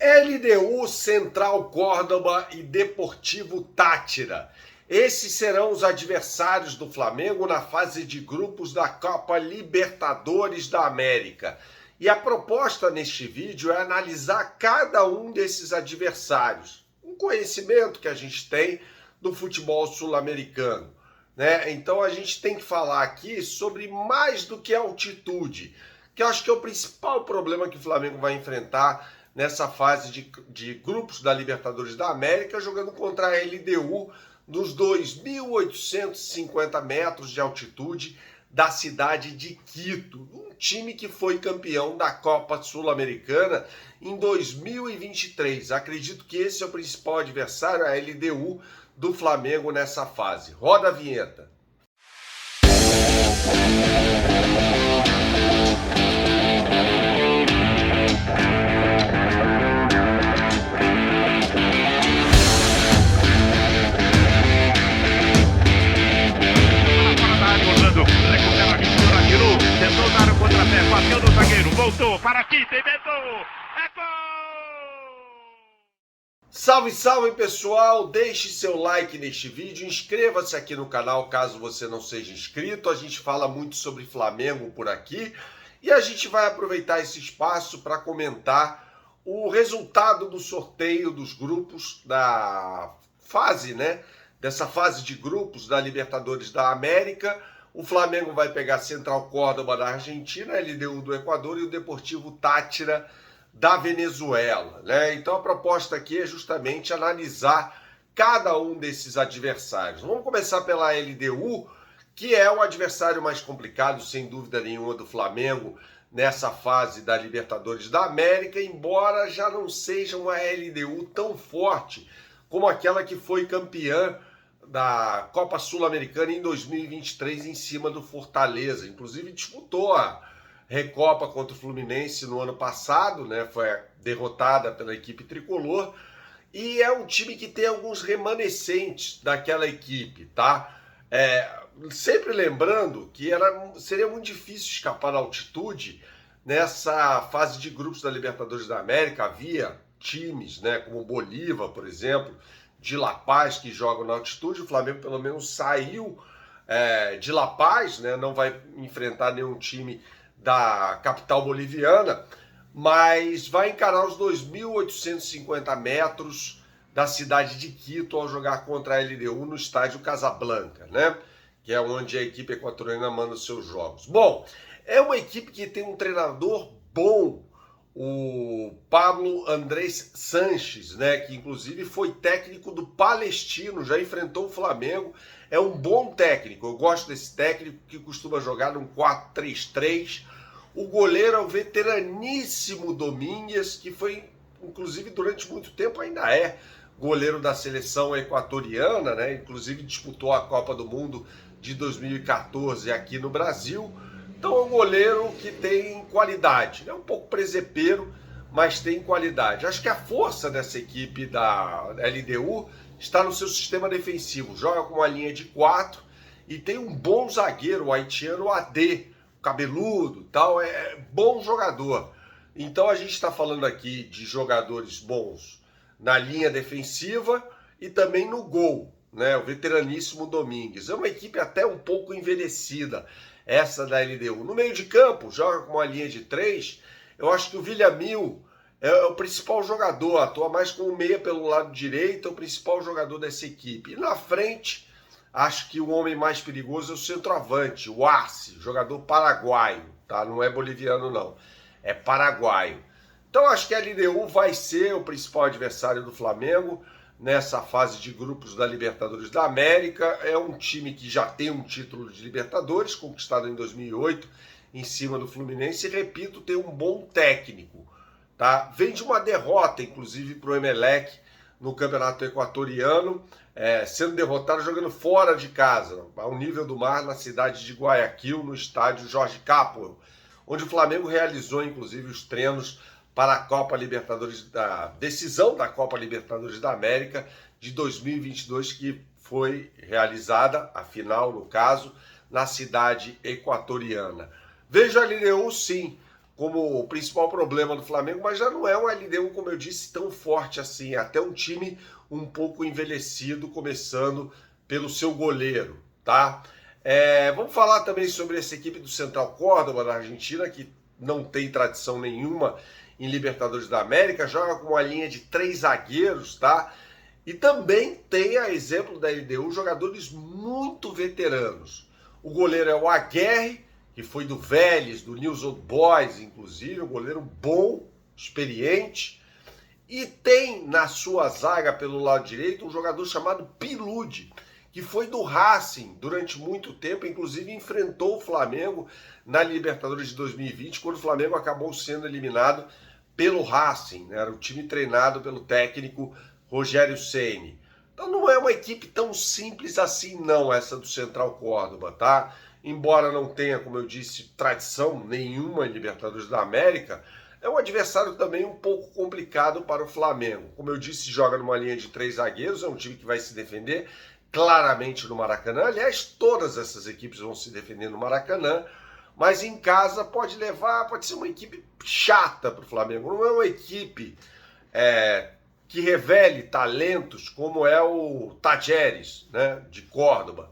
LDU, Central Córdoba e Deportivo Táchira. Esses serão os adversários do Flamengo na fase de grupos da Copa Libertadores da América. E a proposta neste vídeo é analisar cada um desses adversários. Um conhecimento que a gente tem do futebol sul-americano, né? Então a gente tem que falar aqui sobre mais do que altitude, que eu acho que é o principal problema que o Flamengo vai enfrentar nessa fase de grupos da Libertadores da América, jogando contra a LDU nos 2.850 metros de altitude da cidade de Quito, um time que foi campeão da Copa Sul-Americana em 2023. Acredito que esse é o principal adversário, a LDU do Flamengo nessa fase. Roda a vinheta. Tentou dar o contrapé, bateu no zagueiro, voltou para aqui, inventou, é gol! Salve, salve pessoal, deixe seu like neste vídeo, inscreva-se aqui no canal caso você não seja inscrito. A gente fala muito sobre Flamengo por aqui e a gente vai aproveitar esse espaço para comentar o resultado do sorteio dos grupos da fase, né? Dessa fase de grupos da Libertadores da América. O Flamengo vai pegar Central Córdoba da Argentina, a LDU do Equador e o Deportivo Táchira da Venezuela, né? Então a proposta aqui é justamente analisar cada um desses adversários. Vamos começar pela LDU, que é o adversário mais complicado, sem dúvida nenhuma, do Flamengo nessa fase da Libertadores da América, embora já não seja uma LDU tão forte como aquela que foi campeã da Copa Sul-Americana em 2023 em cima do Fortaleza. Inclusive disputou a Recopa contra o Fluminense no ano passado, né? Foi derrotada pela equipe tricolor e é um time que tem alguns remanescentes daquela equipe, tá? Sempre lembrando que seria muito difícil escapar da altitude nessa fase de grupos da Libertadores da América. Havia times, né, como o Bolívar, por exemplo, de La Paz, que jogam na altitude. O Flamengo pelo menos saiu de La Paz, né? Não vai enfrentar nenhum time da capital boliviana, mas vai encarar os 2.850 metros da cidade de Quito ao jogar contra a LDU no estádio Casablanca, né? Que é onde a equipe equatoriana manda os seus jogos. Bom, é uma equipe que tem um treinador bom, o Pablo Andrés Sanches, né, que inclusive foi técnico do Palestino, já enfrentou o Flamengo, é um bom técnico. Eu gosto desse técnico que costuma jogar num 4-3-3. O goleiro é o veteraníssimo Domingues, que foi, inclusive, durante muito tempo ainda é goleiro da seleção equatoriana, né, inclusive disputou a Copa do Mundo de 2014 aqui no Brasil. Então é um goleiro que tem qualidade, é um pouco presepeiro, mas tem qualidade. Acho que a força dessa equipe da LDU está no seu sistema defensivo. Joga com uma linha de 4 e tem um bom zagueiro, o haitiano AD, cabeludo, tal, é bom jogador. Então a gente está falando aqui de jogadores bons na linha defensiva e também no gol, né? O veteraníssimo Domingues. É uma equipe até um pouco envelhecida, essa da LDU. No meio de campo, joga com uma linha de 3. Eu acho que o Villamil é o principal jogador, atua mais como meia pelo lado direito, é o principal jogador dessa equipe. E na frente, acho que o homem mais perigoso é o centroavante, o Arce, jogador paraguaio, tá? Não é boliviano não, é paraguaio. Então acho que a LDU vai ser o principal adversário do Flamengo nessa fase de grupos da Libertadores da América. É um time que já tem um título de Libertadores, conquistado em 2008, em cima do Fluminense, e repito, tem um bom técnico, tá? Vem de uma derrota, inclusive, para o Emelec no Campeonato Equatoriano, sendo derrotado jogando fora de casa, ao nível do mar, na cidade de Guayaquil, no estádio Jorge Capwell, onde o Flamengo realizou, inclusive, os treinos para a Copa Libertadores, da decisão da Copa Libertadores da América de 2022, que foi realizada, a final no caso, na cidade equatoriana. Vejo a LDU sim como o principal problema do Flamengo, mas já não é uma LDU, como eu disse, tão forte assim. É até um time um pouco envelhecido, começando pelo seu goleiro, tá? Vamos falar também sobre essa equipe do Central Córdoba, da Argentina, que não tem tradição nenhuma em Libertadores da América, joga com uma linha de 3 zagueiros, tá? E também tem, a exemplo da LDU, jogadores muito veteranos. O goleiro é o Aguerre, que foi do Vélez, do News Old Boys, inclusive, um goleiro bom, experiente. E tem na sua zaga, pelo lado direito, um jogador chamado Pilude, que foi do Racing durante muito tempo, inclusive enfrentou o Flamengo na Libertadores de 2020, quando o Flamengo acabou sendo eliminado pelo Racing, né? Era o time treinado pelo técnico Rogério Ceni. Então não é uma equipe tão simples assim não, essa do Central Córdoba, tá? Embora não tenha, como eu disse, tradição nenhuma em Libertadores da América, é um adversário também um pouco complicado para o Flamengo. Como eu disse, joga numa linha de 3 zagueiros, é um time que vai se defender claramente no Maracanã. Aliás, todas essas equipes vão se defender no Maracanã, mas em casa pode ser uma equipe chata para o Flamengo. Não é uma equipe que revele talentos como é o Tajeres, né, de Córdoba,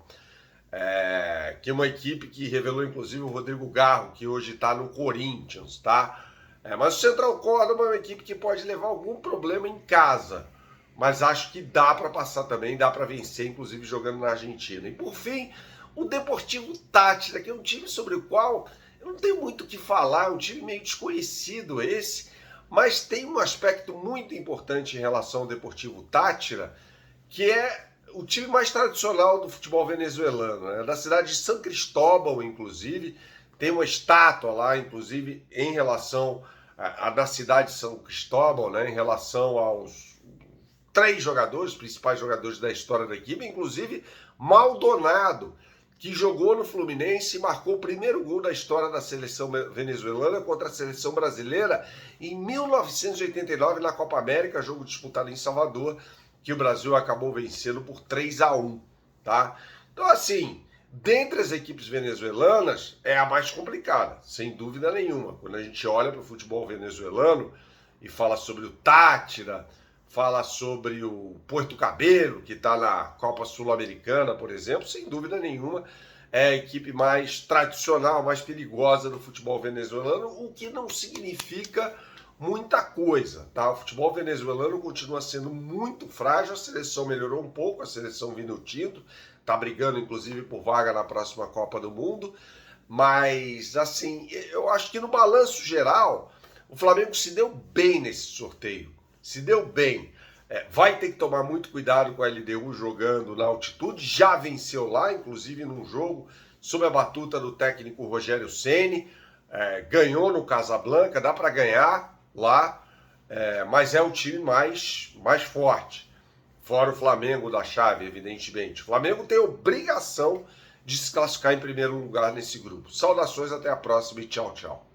que é uma equipe que revelou inclusive o Rodrigo Garro, que hoje está no Corinthians, tá? Mas o Central Córdoba é uma equipe que pode levar algum problema em casa, mas acho que dá para passar também, dá para vencer, inclusive jogando na Argentina. E por fim, o Deportivo Táchira, que é um time sobre o qual eu não tenho muito o que falar, é um time meio desconhecido esse, mas tem um aspecto muito importante em relação ao Deportivo Táchira, que é o time mais tradicional do futebol venezuelano, né? Da cidade de San Cristóbal, inclusive, tem uma estátua lá, inclusive, em relação à da cidade de São Cristóbal, né? Em relação aos 3 jogadores, principais jogadores da história da equipe, inclusive Maldonado, que jogou no Fluminense e marcou o primeiro gol da história da seleção venezuelana contra a seleção brasileira em 1989 na Copa América, jogo disputado em Salvador, que o Brasil acabou vencendo por 3-1, tá? Então, assim, dentre as equipes venezuelanas, é a mais complicada, sem dúvida nenhuma. Quando a gente olha para o futebol venezuelano e fala sobre o Táchira, fala sobre o Porto Cabello, que está na Copa Sul-Americana, por exemplo, sem dúvida nenhuma, é a equipe mais tradicional, mais perigosa do futebol venezuelano, o que não significa muita coisa, tá? O futebol venezuelano continua sendo muito frágil, a seleção melhorou um pouco, a seleção Vinotinto, tá brigando inclusive por vaga na próxima Copa do Mundo, mas assim, eu acho que no balanço geral, o Flamengo se deu bem nesse sorteio. Se deu bem, vai ter que tomar muito cuidado com a LDU jogando na altitude, já venceu lá, inclusive num jogo sob a batuta do técnico Rogério Ceni, ganhou no Casablanca, dá para ganhar lá, mas é o time mais forte, fora o Flamengo da chave, evidentemente. O Flamengo tem obrigação de se classificar em primeiro lugar nesse grupo. Saudações, até a próxima e tchau, tchau.